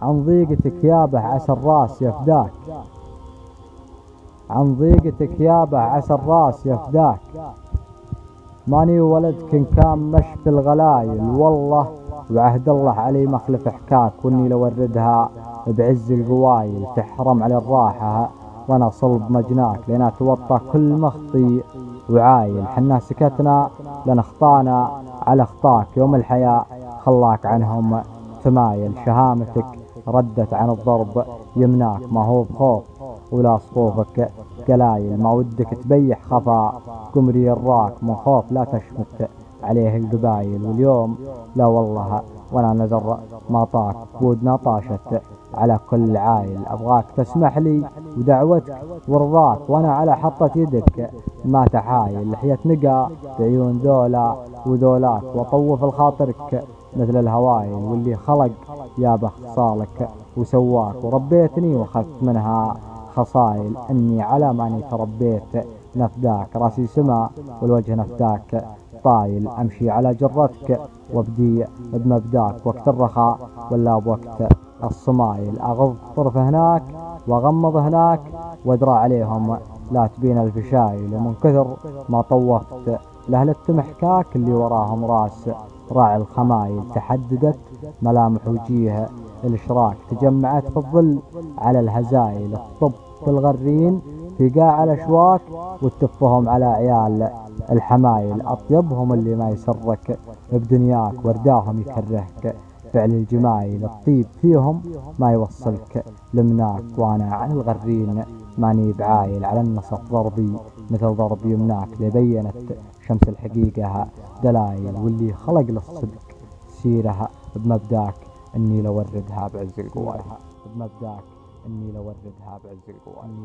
عن ضيقتك يابه عسى الراس يفداك، عن ضيقتك يابه عسى الراس يفداك. ماني ولدك إن كان مش في الغلايل والله، وعهد الله علي مخلف حكاك، واني لو وردها بعز القوايل تحرم على الراحة وانا صلب مجناك. لين اتوطى كل مخطي وعايل، حنا سكتنا لان اخطانا على اخطاك. يوم الحياة خلاك عنهم تمايل، شهامتك ردت عن الضرب يمناك. ما هو بخوف ولا صفوفك قلايل، ما ودك تبيح خفا قمري الراك من خوف لا تشمت عليه القبايل. واليوم لا والله وانا نذر ما طاك، بودنا طاشت على كل عايل. ابغاك تسمح لي ودعوتك ورضاك، وانا على حطة يدك ما تحايل. لحية نقى بعيون ذولا وذولاك، واطوف الخاطرك مثل الهوايل. واللي خلق يا بخصالك وسواك، وربيتني واخذت منها خصايل. اني على ماني تربيت نفداك، راسي سما والوجه نفداك طايل. امشي على جرتك وابدي بمبداك، وقت الرخاء ولا بوقت الصمايل. اغض طرف هناك واغمض هناك وادرى عليهم لا تبين الفشايل. ومن كثر ما طوفت لاهل التمحكاك، اللي وراهم راس راعي الخمايل. تحددت ملامح وجيه الاشراك، تجمعت في الظل على الهزايل. الطب في الغرين في قاع الاشواك، وتفهم على عيال الحمايل. اطيبهم اللي ما يسرك بدنياك، ورداهم يكرهك فعل الجمايل. الطيب فيهم ما يوصلك لمناك، وانا عن الغرين ماني بعايل. على النصف ضربي مثل ضرب يمناك، لبينت شمس الحقيقة دلايل. واللي خلق للصدق سيرها بمبداك، اني لوردها بعز القوايل. بمبداك اني لوردها بعز القوايل.